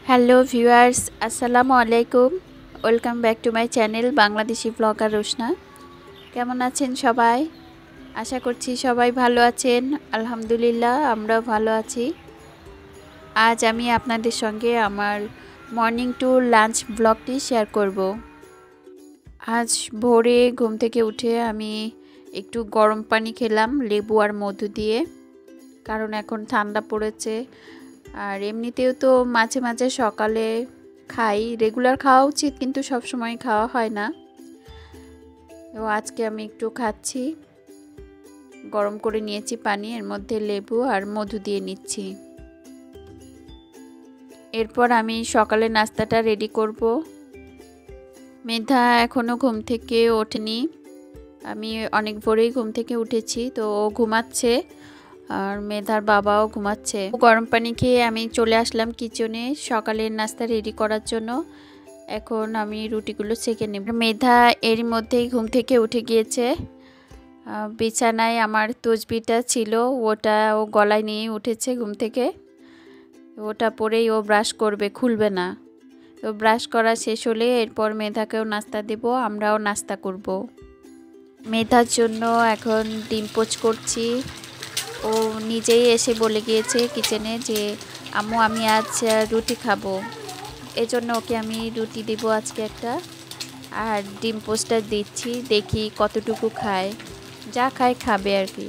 Hello viewers, আসসালামু আলাইকুম। Welcome back to my channel Bangladeshi blogger Roshna. কেমন আছেন সবাই? আশা করছি সবাই ভালো আছেন। আলহামদুলিল্লাহ, আমরাও ভালো আছি। আজ আমি আপনাদের সঙ্গে আমার মর্নিং টু লাঞ্চ ব্লগটি শেয়ার করব। আজ ভোরে ঘুম থেকে উঠে আমি একটু গরম পানি খেলাম লেবু আর মধু দিয়ে, কারণ এখন ঠান্ডা পড়েছে। আর এমনিতেও তো মাঝে মাঝে সকালে খাই, রেগুলার খাওয়া উচিত, কিন্তু সব সময় খাওয়া হয় না। তো আজকে আমি একটু খাচ্ছি, গরম করে নিয়েছি পানি, এর মধ্যে লেবু আর মধু দিয়ে নিচ্ছি। এরপর আমি সকালে নাস্তাটা রেডি করব। মেধা এখনও ঘুম থেকে ওঠেনি, আমি অনেক ভোরেই ঘুম থেকে উঠেছি, তো ও ঘুমাচ্ছে আর মেধার বাবাও ঘুমাচ্ছে। গরম পানি খেয়ে আমি চলে আসলাম কিচেনে সকালের নাস্তা রেডি করার জন্য। এখন আমি রুটিগুলো সেঁকে নেব। মেধা এরই মধ্যেই ঘুম থেকে উঠে গিয়েছে। বিছানায় আমার তসবিটা ছিল, ওটা ও গলায় নিয়ে উঠেছে ঘুম থেকে। ওটা পরেই ও ব্রাশ করবে, খুলবে না। তো ব্রাশ করা শেষ হলে এরপর মেধাকেও নাস্তা দেব, আমরাও নাস্তা করব। মেধার জন্য এখন ডিম পোচ করছি। ও নিজেই এসে বলে গিয়েছে কিচেনে যে আম্মু আমি আজ রুটি খাবো, এজন্য ওকে আমি রুটি দেব আজকে একটা, আর ডিম পোস্টটা দিচ্ছি, দেখি কতটুকু খায়, যা খায় খাবে আর কি।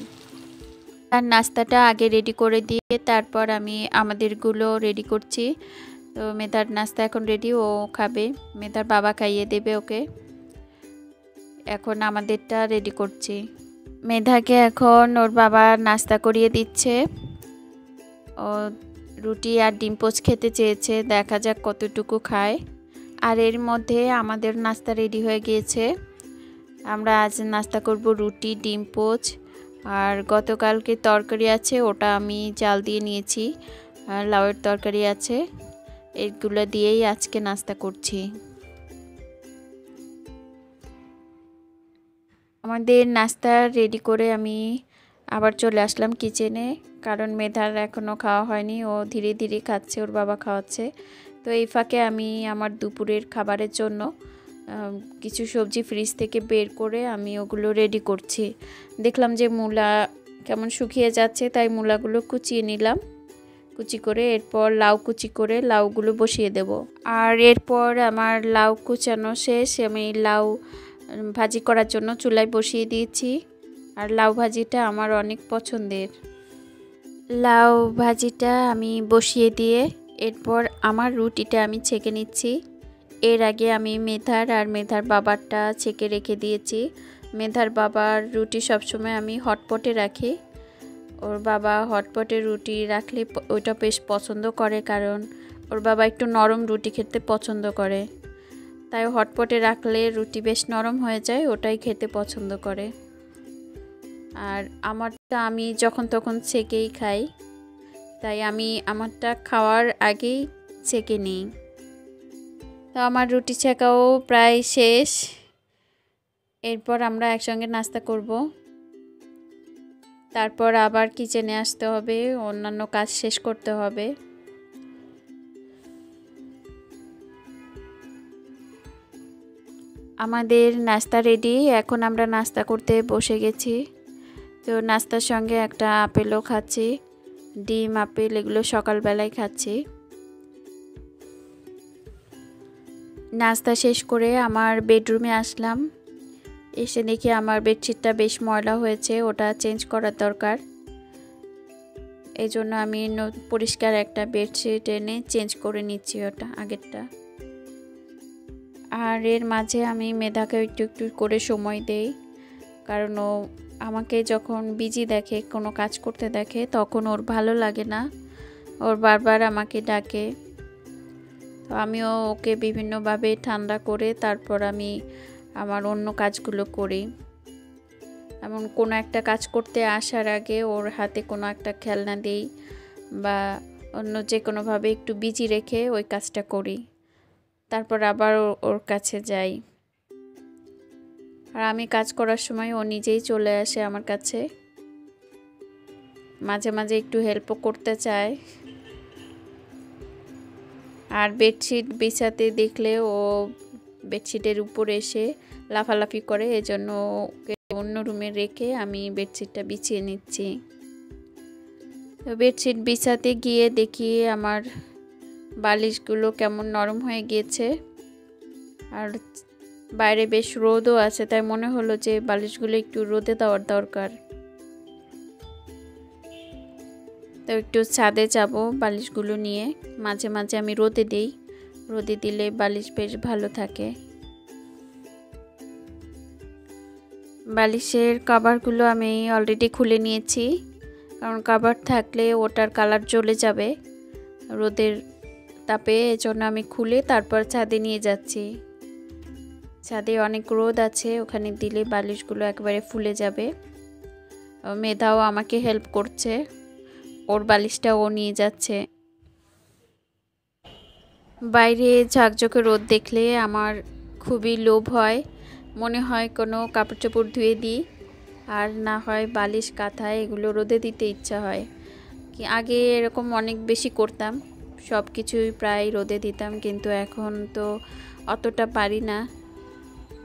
আর নাস্তাটা আগে রেডি করে দিয়ে তারপর আমি আমাদেরগুলো রেডি করছি। তো মেধার নাস্তা এখন রেডি, ও খাবে, মেধার বাবা খাইয়ে দেবে ওকে। এখন আমাদেরটা রেডি করছি। মেধাকে এখন ওর বাবা নাস্তা করিয়ে দিচ্ছে। ও রুটি আর ডিম পোচ খেতে চেয়েছে, দেখা যাক কতটুকু খায়। আর এর মধ্যে আমাদের নাস্তা রেডি হয়ে গিয়েছে। আমরা আজ নাস্তা করব রুটি, ডিম পোচ, আর গতকালকে তরকারি আছে, ওটা আমি জাল দিয়ে নিয়েছি, আর লাউয়ের তরকারি আছে, এগুলো দিয়েই আজকে নাস্তা করছি। আমাদের নাস্তা রেডি করে আমি আবার চলে আসলাম কিচেনে, কারণ মেধার এখনও খাওয়া হয়নি, ও ধীরে ধীরে খাচ্ছে, ওর বাবা খাওয়াচ্ছে। তো এই ফাঁকে আমি আমার দুপুরের খাবারের জন্য কিছু সবজি ফ্রিজ থেকে বের করে আমি ওগুলো রেডি করছি। দেখলাম যে মূলা কেমন শুকিয়ে যাচ্ছে, তাই মূলাগুলো কুচিয়ে নিলাম, কুচি করে। এরপর লাউ কুচি করে লাউগুলো বসিয়ে দেব। আর এরপর আমার লাউ কুচানো শেষ, আমি লাউ ভাজি করার জন্য চুলায় বসিয়ে দিয়েছি। আর লাউ ভাজিটা আমার অনেক পছন্দের। লাউ ভাজিটা আমি বসিয়ে দিয়ে এরপর আমার রুটিটা আমি ছেঁকে নিচ্ছি। এর আগে আমি মেধার আর মেধার বাবারটা ছেঁকে রেখে দিয়েছি। মেধার বাবার রুটি সবসময় আমি হটপটে রাখি, ওর বাবা হটপটে রুটি রাখলে ওইটা বেশ পছন্দ করে, কারণ ওর বাবা একটু নরম রুটি খেতে পছন্দ করে, তাই হটপটে রাখলে রুটি বেশ নরম হয়ে যায়, ওটাই খেতে পছন্দ করে। আর আমারটা আমি যখন তখন ছেঁকেই খাই, তাই আমি আমারটা খাওয়ার আগেই ছেঁকে নিই। তো আমার রুটি ছেঁকাও প্রায় শেষ, এরপর আমরা একসঙ্গে নাস্তা করব। তারপর আবার কিচেনে আসতে হবে, অন্যান্য কাজ শেষ করতে হবে। আমাদের নাস্তা রেডি, এখন আমরা নাস্তা করতে বসে গেছি। তো নাস্তার সঙ্গে একটা আপেলও খাচ্ছি, ডিম আপেল এগুলো সকালবেলায় খাচ্ছি। নাস্তা শেষ করে আমার বেডরুমে আসলাম, এসে দেখি আমার বেডশিটটা বেশ ময়লা হয়েছে, ওটা চেঞ্জ করার দরকার। এই জন্য আমি পরিষ্কার একটা বেডশিট এনে চেঞ্জ করে নিচ্ছি ওটা আগেরটা। আর এর মাঝে আমি মেধাকে একটু একটু করে সময় দেই, কারণ ও আমাকে যখন বিজি দেখে, কোনো কাজ করতে দেখে, তখন ওর ভালো লাগে না, ওর বারবার আমাকে ডাকে। তো আমিও ওকে বিভিন্নভাবে ঠান্ডা করে তারপর আমি আমার অন্য কাজগুলো করি। এমন কোনো একটা কাজ করতে আসার আগে ওর হাতে কোনো একটা খেলনা দিই, বা অন্য যে কোনোভাবে একটু বিজি রেখে ওই কাজটা করি, তারপর আবার ওর কাছে যাই। আর আমি কাজ করার সময় ও নিজেই চলে আসে আমার কাছে, মাঝে মাঝে একটু হেল্পও করতে চায়। আর বেডশিট বিছাতে দেখলে ও বেডশিটের উপরে এসে লাফালাফি করে, এজন্য ওকে অন্য রুমে রেখে আমি বেডশিটটা বিছিয়ে নিচ্ছি। তো বেডশিট বিছাতে গিয়ে দেখি আমার বালিশগুলো কেমন নরম হয়ে গিয়েছে, আর বাইরে বেশ রোদও আছে, তাই মনে হলো যে বালিশগুলো একটু রোদে দেওয়ার দরকার। তো একটু ছাদে যাব বালিশগুলো নিয়ে, মাঝে মাঝে আমি রোদে দিই, রোদে দিলে বালিশ বেশ ভালো থাকে। বালিশের কভারগুলো আমি অলরেডি খুলে নিয়েছি, কারণ কভার থাকলে ওটার কালার চলে যাবে রোদের তাপে, এজন্য আমি খুলে তারপর ছাদে নিয়ে যাচ্ছি। ছাদে অনেক রোদ আছে, ওখানে দিলে বালিশগুলো একবারে ফুলে যাবে। মেধাও আমাকে হেল্প করছে, ওর বালিশটা ও নিয়ে যাচ্ছে। বাইরে ঝাঁকঝকে রোদ দেখলে আমার খুবই লোভ হয়, মনে হয় কোনো কাপড় চোপড় ধুয়ে দিই, আর না হয় বালিশ কাঁথা এগুলো রোদে দিতে ইচ্ছা হয়। কি আগে এরকম অনেক বেশি করতাম, সব কিছুই প্রায় রোদে দিতাম, কিন্তু এখন তো অতটা পারি না,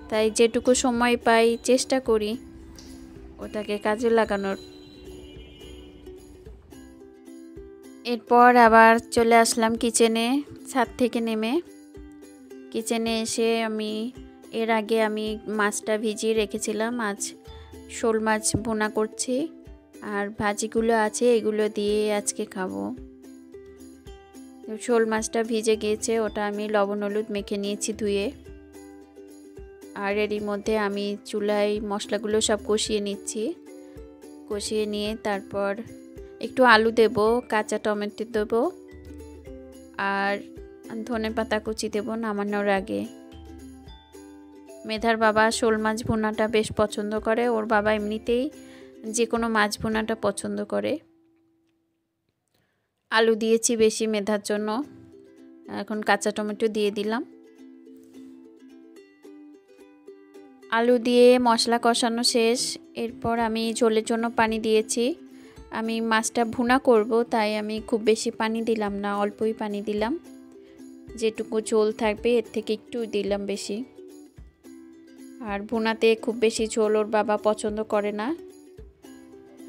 তাই যেটুকু সময় পাই চেষ্টা করি ওটাকে কাজে লাগানোর। এরপর আবার চলে আসলাম কিচেনে, ছাদ থেকে নেমে কিচেনে এসে এর আগে আমি মাছটা ভিজিয়ে রেখেছিলাম, আজ শোল মাছ ভুনা করছি, আর ভাজিগুলো আছে এগুলো দিয়ে আজকে খাবো। শোল মাছটা ভিজে গিয়েছে, ওটা আমি লবণ হলুদ মেখে নিয়েছি ধুয়ে, আর এরই মধ্যে আমি চুলায় মশলাগুলো সব কষিয়ে নিচ্ছি। কষিয়ে নিয়ে তারপর একটু আলু দেব, কাঁচা টমেটো দেব, আর ধনেপাতা কুচি দেব নামানোর আগে। মেধার বাবা শোল মাছ ভুনাটা বেশ পছন্দ করে, ওর বাবা এমনিতেই যে কোনো মাছ ভুনাটা পছন্দ করে। আলু দিয়েছি বেশি মেধার জন্য, এখন কাঁচা টমেটো দিয়ে দিলাম। আলু দিয়ে মশলা কষানো শেষ, এরপর আমি ঝোলের জন্য পানি দিয়েছি। আমি মাছটা ভুনা করব, তাই আমি খুব বেশি পানি দিলাম না, অল্পই পানি দিলাম, যেটুকু ঝোল থাকবে এর থেকে একটু দিলাম বেশি। আর ভুনাতে খুব বেশি ঝোল ওর বাবা পছন্দ করে না।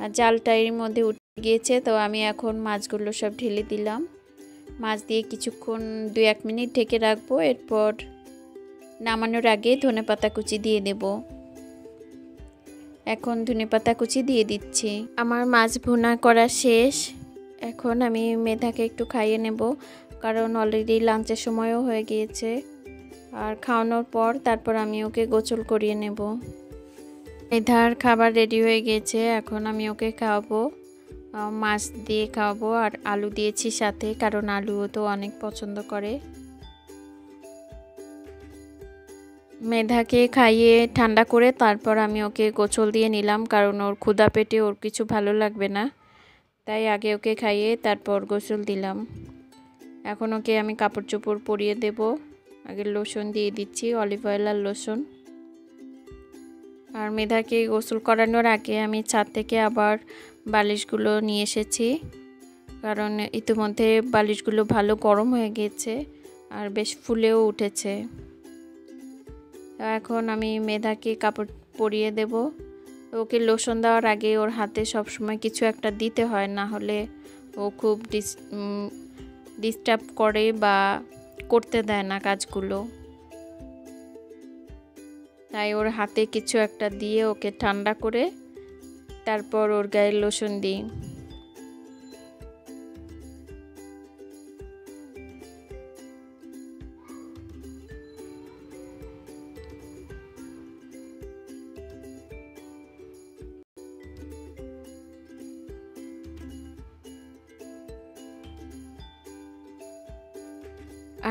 আর জালটা এর মধ্যে উঠে গিয়েছে, তো আমি এখন মাছগুলো সব ঢেলে দিলাম। মাছ দিয়ে কিছুক্ষণ 2-1 মিনিট ঢেকে রাখবো, এরপর নামানোর আগে ধনেপাতা কুচি দিয়ে দেব। এখন ধনেপাতা কুচি দিয়ে দিচ্ছি। আমার মাছ ভুনা করা শেষ, এখন আমি মেধাকে একটু খাইয়ে নেব, কারণ অলরেডি লাঞ্চের সময়ও হয়ে গিয়েছে। আর খাওয়ানোর পর তারপর আমি ওকে গোসল করিয়ে নেব। মেধার খাবার রেডি হয়ে গেছে, এখন আমি ওকে খাওয়াবো, মাছ দিয়ে খাওয়াবো, আর আলু দিয়েছি সাথে, কারণ আলুও তো অনেক পছন্দ করে। মেধাকে খাইয়ে ঠান্ডা করে তারপর আমি ওকে গোসল দিয়ে নিলাম, কারণ ওর ক্ষুধা পেটে ওর কিছু ভালো লাগবে না, তাই আগে ওকে খাইয়ে তারপর গোসল দিলাম। এখন ওকে আমি কাপড় চোপড় পরিয়ে দেব, আগে লোশন দিয়ে দিচ্ছি, অলিভ অয়েল আর লোশন। আর মেধাকে গোসল করানোর আগে আমি ছাদ থেকে আবার বালিশগুলো নিয়ে এসেছি, কারণ ইতিমধ্যে বালিশগুলো ভালো গরম হয়ে গিয়েছে আর বেশ ফুলেও উঠেছে। এখন আমি মেধাকে কাপড় পরিয়ে দেব। ওকে লোশন দেওয়ার আগে ওর হাতে সবসময় কিছু একটা দিতে হয়, না হলে ও খুব ডিস্টার্ব করে বা করতে দেয় না কাজগুলো, তাই ওর হাতে কিছু একটা দিয়ে ওকে ঠান্ডা করে তারপর ওর গায়ে লোশন দিই।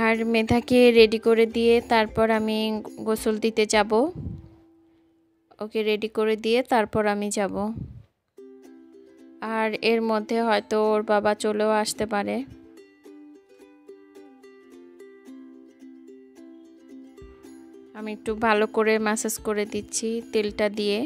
আর মেধাকে রেডি করে দিয়ে তারপর আমি গোসল দিতে যাব, ওকে রেডি করে দিয়ে তারপর আমি যাব। আর এর মধ্যে হয়তো ওর বাবা চলেও আসতে পারে। আমি একটু ভালো করে ম্যাসাজ করে দিচ্ছি তেলটা দিয়ে।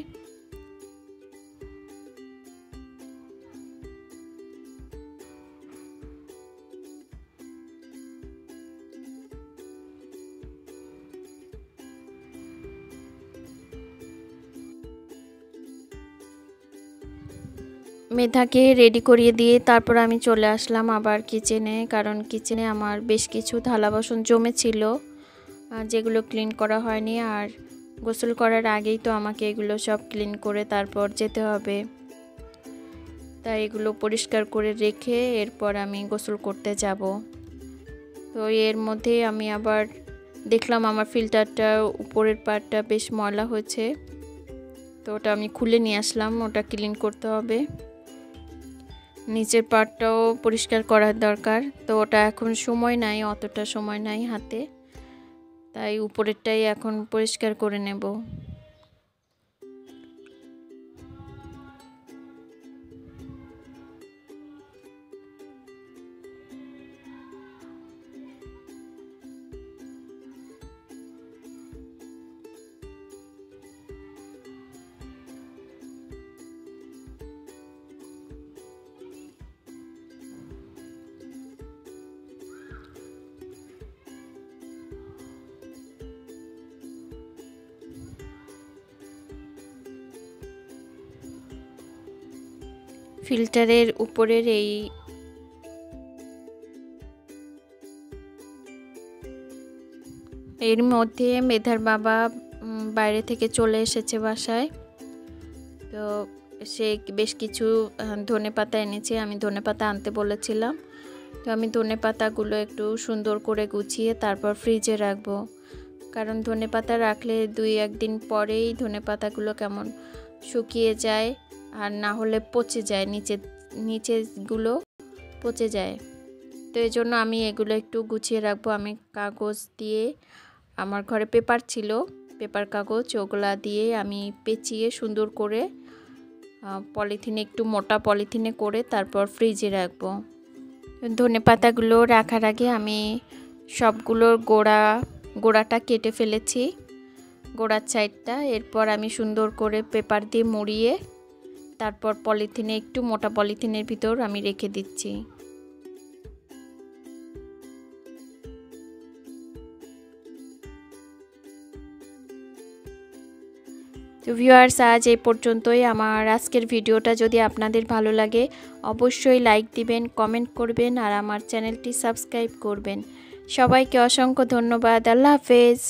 মেধাকে রেডি করিয়ে দিয়ে তারপর আমি চলে আসলাম আবার কিচেনে, কারণ কিচেনে আমার বেশ কিছু থালা বাসন জমেছিল যেগুলো ক্লিন করা হয়নি। আর গোসল করার আগেই তো আমাকে এগুলো সব ক্লিন করে তারপর যেতে হবে, তাই এগুলো পরিষ্কার করে রেখে এরপর আমি গোসল করতে যাব। তো এর মধ্যে আমি আবার দেখলাম আমার ফিল্টারটা উপরের পার্টটা বেশ ময়লা হয়েছে, তো ওটা আমি খুলে নিয়ে আসলাম, ওটা ক্লিন করতে হবে। নিচের পার্টটাও পরিষ্কার করার দরকার, তো ওটা এখন সময় নাই, অতটা সময় নাই হাতে, তাই উপরেরটাই এখন পরিষ্কার করে নেব। ফিল্টারের উপরের এর মধ্যে মেধার বাবা বাইরে থেকে চলে এসেছে বাসায়, তো সে বেশ কিছু ধনেপাতা এনেছে, আমি ধনেপাতা আনতে বলেছিলাম। তো আমি ধনেপাতাগুলো একটু সুন্দর করে গুছিয়ে তারপর ফ্রিজে রাখবো, কারণ ধনেপাতা রাখলে 2-1 দিন পরেই ধনেপাতাগুলো কেমন শুকিয়ে যায়, আর না হলে পচে যায়, নিচেগুলো পচে যায়। তো এই জন্য আমি এগুলো একটু গুছিয়ে রাখবো। আমি কাগজ দিয়ে, আমার ঘরে পেপার ছিল, পেপার কাগজ, ওগুলা দিয়ে আমি পেঁচিয়ে সুন্দর করে পলিথিনে, একটু মোটা পলিথিনে করে তারপর ফ্রিজে রাখবো। ধনেপাতাগুলো রাখার আগে আমি সবগুলোর গোড়াটা কেটে ফেলেছি, গোড়ার সাইডটা। এরপর আমি সুন্দর করে পেপার দিয়ে মুড়িয়ে তারপর পলিথিনে, একটু মোটা পলিথিনের ভিতর আমি রেখে দিচ্ছি। তো ভিউয়ার্স, আজ এই পর্যন্তই আমার আজকের ভিডিওটা। যদি আপনাদের ভালো লাগে অবশ্যই লাইক দিবেন, কমেন্ট করবেন আর আমার চ্যানেলটি সাবস্ক্রাইব করবেন। সবাইকে অসংখ্য ধন্যবাদ। আল্লাহ হাফেজ।